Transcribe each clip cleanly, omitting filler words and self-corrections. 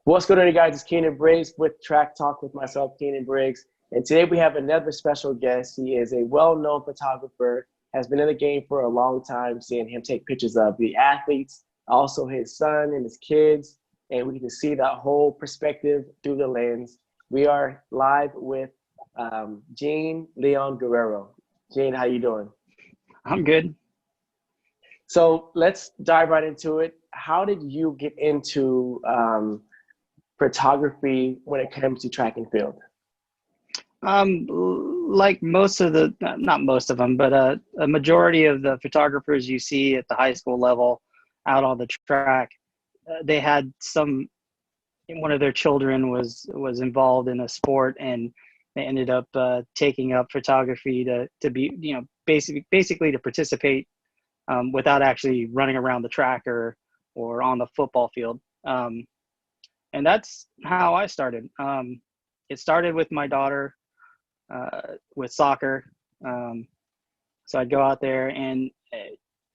What's going on, guys? It's Keinan Briggs with Track Talk with myself, Keinan Briggs. And today we have another special guest. He is a well-known photographer, has been in the game for a long time, seeing him take pictures of the athletes, also his son and his kids, and we can see that whole perspective through the lens. We are live with Gene Leon Guerrero. Gene, how you doing? I'm good. So let's dive right into it. How did you get into photography when it comes to track and field? Like most of the, not most of them, but a majority of the photographers you see at the high school level out on the track, they had one of their children was involved in a sport, and they ended up taking up photography to be, basically to participate without actually running around the track or on the football field. And that's how I started. It started with my daughter with soccer. So I'd go out there and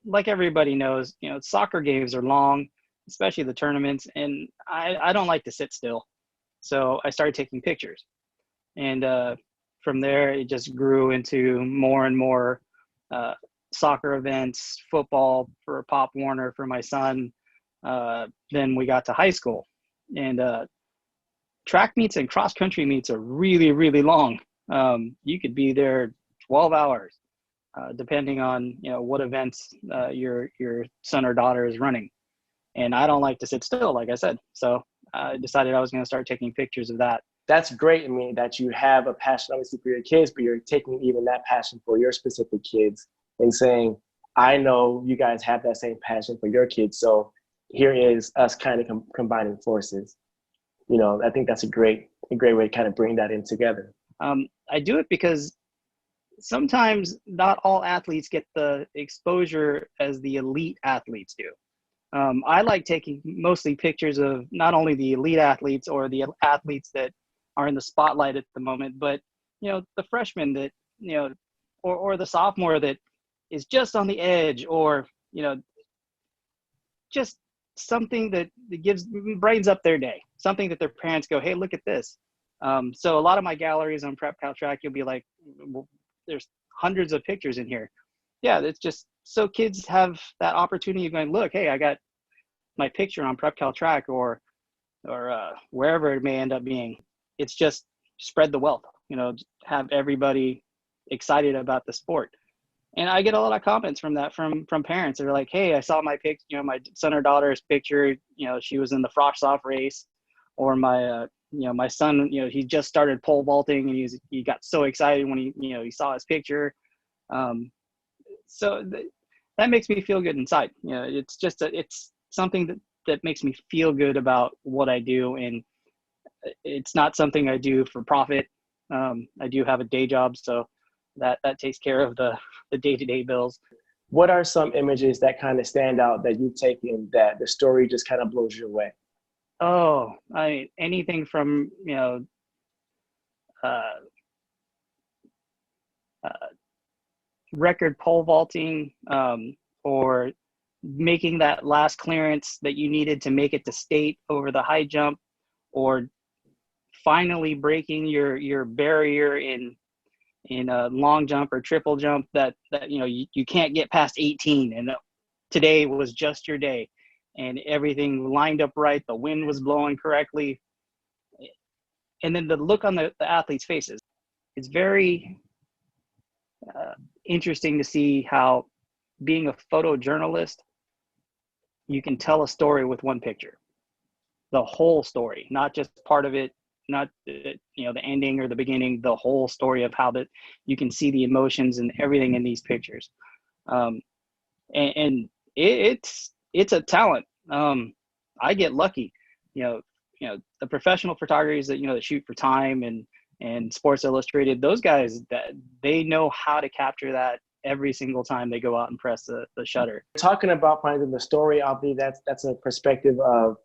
like everybody knows, soccer games are long, especially the tournaments. And I don't like to sit still. So I started taking pictures. And from there, it just grew into more and more soccer events, football for Pop Warner for my son. Then we got to high school. And track meets and cross country meets are really, really long. You could be there 12 hours, depending on what events your son or daughter is running. And I don't like to sit still, like I said. So I decided I was going to start taking pictures of that. That's great. I mean, that you have a passion, obviously, for your kids, but you're taking even that passion for your specific kids and saying, I know you guys have that same passion for your kids. So here is us kind of combining forces. I think that's a great way to kind of bring that in together. I do it because sometimes not all athletes get the exposure as the elite athletes do. I like taking mostly pictures of not only the elite athletes or the athletes that are in the spotlight at the moment, but the freshman that or the sophomore that is just on the edge, or just something that brightens up their day, something that their parents go, hey, look at this. So a lot of my galleries on Prep Cal Track, you'll be like, well, there's hundreds of pictures in here. Yeah, it's just so kids have that opportunity of going, look, hey, I got my picture on Prep Cal Track or wherever it may end up being. It's just spread the wealth, have everybody excited about the sport. And I get a lot of comments from that from parents. They're like, hey, I saw my my son or daughter's picture, she was in the frosh off race, or my my son, he just started pole vaulting and he got so excited when he saw his picture. So that makes me feel good inside. It's just it's something that makes me feel good about what I do, and it's not something I do for profit. I do have a day job, so that takes care of the day-to-day bills. What are some images that kind of stand out that you've taken that the story just kind of blows you away? Oh, anything from record pole vaulting, or making that last clearance that you needed to make it to state over the high jump, or finally breaking your barrier in a long jump or triple jump that you can't get past 18, and today was just your day and everything lined up right, the wind was blowing correctly, and then the look on the athletes' faces. It's very interesting to see how, being a photojournalist, you can tell a story with one picture, the whole story, not just part of it, not the ending or the beginning, the whole story of how that you can see the emotions and everything in these pictures. And it's a talent. I get lucky, the professional photographers that shoot for Time and Sports Illustrated, those guys, that they know how to capture that every single time they go out and press the shutter. Talking about finding the story, obviously that's a perspective of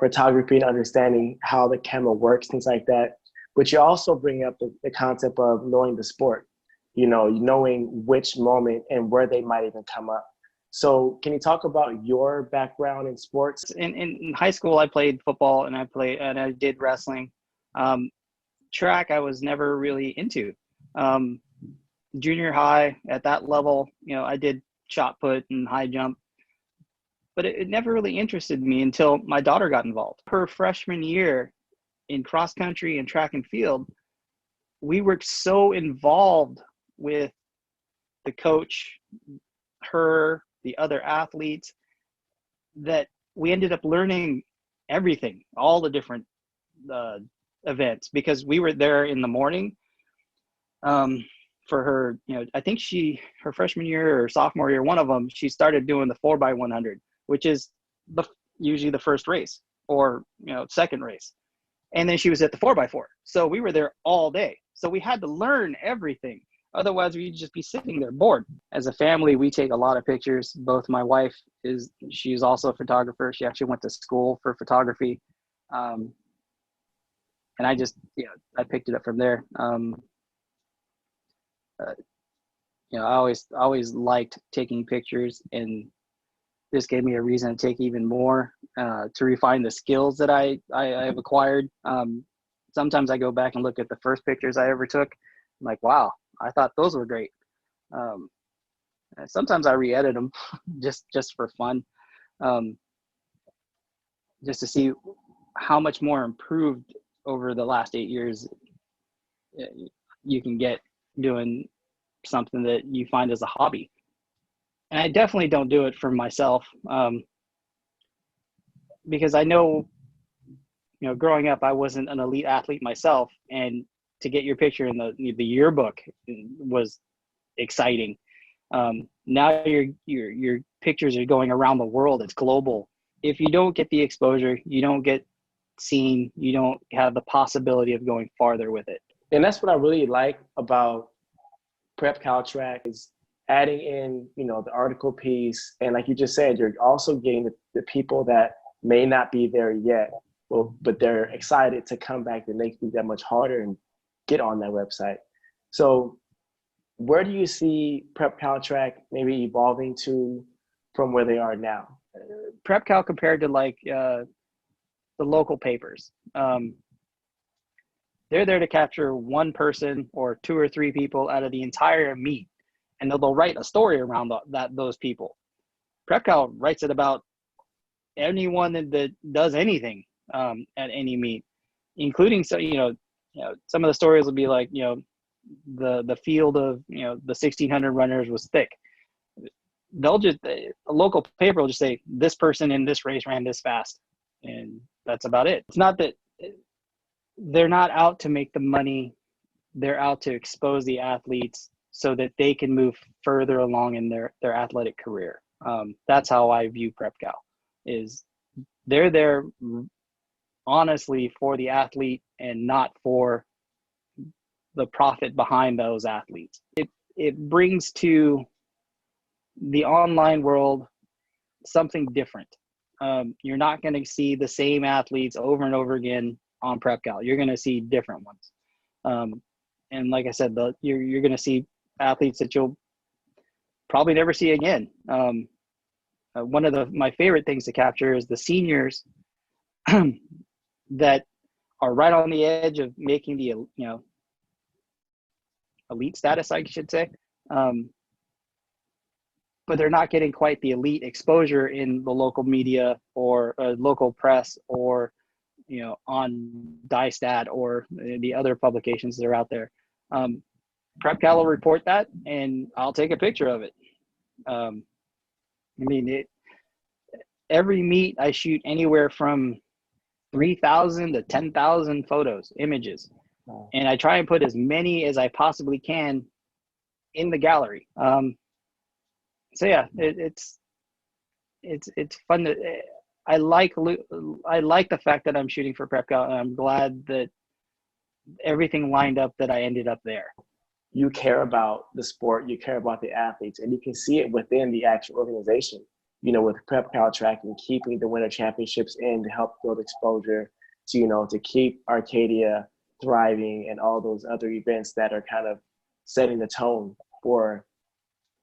photography and understanding how the camera works, things like that. But you also bring up the concept of knowing the sport, knowing which moment and where they might even come up. So can you talk about your background in sports? In high school, I played football and I did wrestling. Track, I was never really into. Um, Junior high at that level, I did shot put and high jump, but it never really interested me until my daughter got involved. Her freshman year in cross country and track and field, we were so involved with the coach, her, the other athletes, that we ended up learning everything, all the different events, because we were there in the morning. For her, I think her freshman year or sophomore year, one of them, she started doing the 4x100, which is usually the first race or, second race. And then she was at the 4x4. So we were there all day. So we had to learn everything. Otherwise, we'd just be sitting there bored. As a family, we take a lot of pictures. Both my wife she's also a photographer. She actually went to school for photography. And I just, I picked it up from there. I always liked taking pictures, and this gave me a reason to take even more, to refine the skills that I've acquired. Sometimes I go back and look at the first pictures I ever took. I'm like, wow, I thought those were great. Sometimes I re-edit them just for fun, just to see how much more improved over the last 8 years you can get doing something that you find as a hobby. And I definitely don't do it for myself, because I know, growing up, I wasn't an elite athlete myself, and to get your picture in the yearbook was exciting. Now your pictures are going around the world. It's global. If you don't get the exposure, you don't get seen, you don't have the possibility of going farther with it. And that's what I really like about Prep Cal Track, is adding in, the article piece. And like you just said, you're also getting the people that may not be there yet, but they're excited to come back and make it that much harder and get on that website. So where do you see Prep Cal Track maybe evolving to from where they are now? Prep Cal compared to the local papers. They're there to capture one person or two or three people out of the entire meet, and they'll write a story around those people. Prep Cal writes it about anyone that does anything at any meet, including some of the stories will be like, the field of the 1,600 runners was thick. A local paper will just say this person in this race ran this fast, and that's about it. It's not that they're not out to make the money. They're out to expose the athletes so that they can move further along in their athletic career. That's how I view Prep Cal, is they're there honestly for the athlete and not for the profit behind those athletes. It brings to the online world something different. You're not going to see the same athletes over and over again on Prep Cal. You're going to see different ones. And like I said, you're going to see athletes that you'll probably never see again. One of my favorite things to capture is the seniors that are right on the edge of making the elite status, I should say. But they're not getting quite the elite exposure in the local media or local press or on DieStat or the other publications that are out there. Prep Cal will report that, and I'll take a picture of it. Every meet I shoot anywhere from 3,000 to 10,000 photos, images, and I try and put as many as I possibly can in the gallery. So yeah, it's fun to. I like the fact that I'm shooting for Prep Cal, and I'm glad that everything lined up that I ended up there. You care about the sport, you care about the athletes, and you can see it within the actual organization. With Prep Cal Track and keeping the winter championships in to help build exposure to, to keep Arcadia thriving and all those other events that are kind of setting the tone for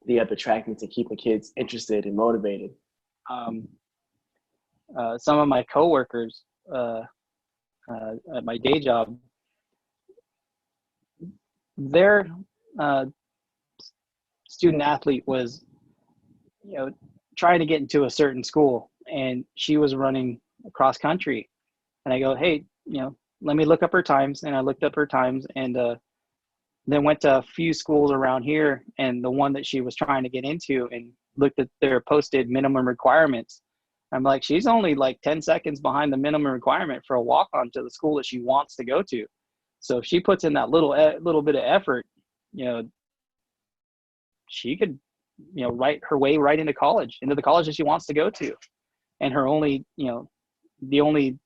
the other track meets and keeping kids interested and motivated? Some of my coworkers at my day job, their student athlete was, trying to get into a certain school, and she was running cross country. And I go, hey, let me look up her times. And I looked up her times, and then went to a few schools around here, and the one that she was trying to get into, and looked at their posted minimum requirements. I'm like, she's only like 10 seconds behind the minimum requirement for a walk-on to the school that she wants to go to. So if she puts in that little bit of effort, she could, write her way right into the college that she wants to go to. And her only, the only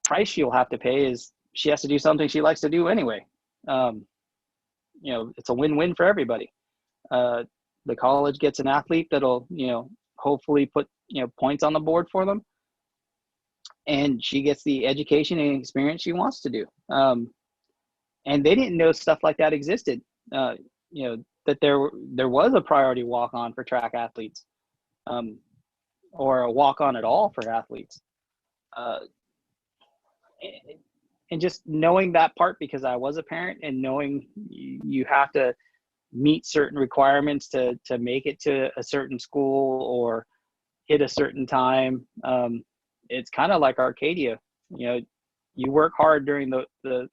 price she'll have to pay is she has to do something she likes to do anyway. It's a win-win for everybody. The college gets an athlete that'll, hopefully put, points on the board for them. And she gets the education and experience she wants to do. And they didn't know stuff like that existed. That there was a priority walk-on for track athletes, or a walk-on at all for athletes. And just knowing that part, because I was a parent, and knowing you have to meet certain requirements to make it to a certain school or hit a certain time. It's kind of like Arcadia. You work hard during the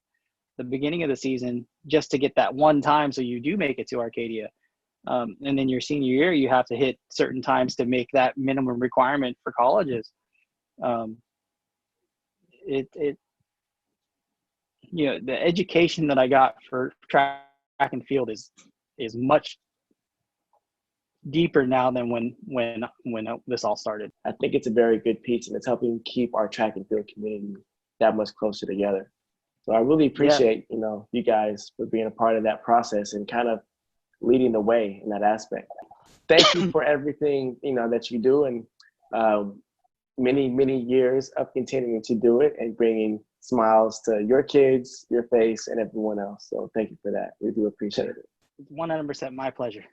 beginning of the season just to get that one time, so you do make it to Arcadia. And then your senior year, you have to hit certain times to make that minimum requirement for colleges. The education that I got for track and field is much deeper now than when this all started. I think it's a very good piece, and it's helping keep our track and field community that much closer together. So I really appreciate, you guys for being a part of that process and kind of leading the way in that aspect. Thank you for everything, that you do, and many, many years of continuing to do it and bringing smiles to your kids, your face, and everyone else. So thank you for that. We do appreciate it. It's 100% my pleasure.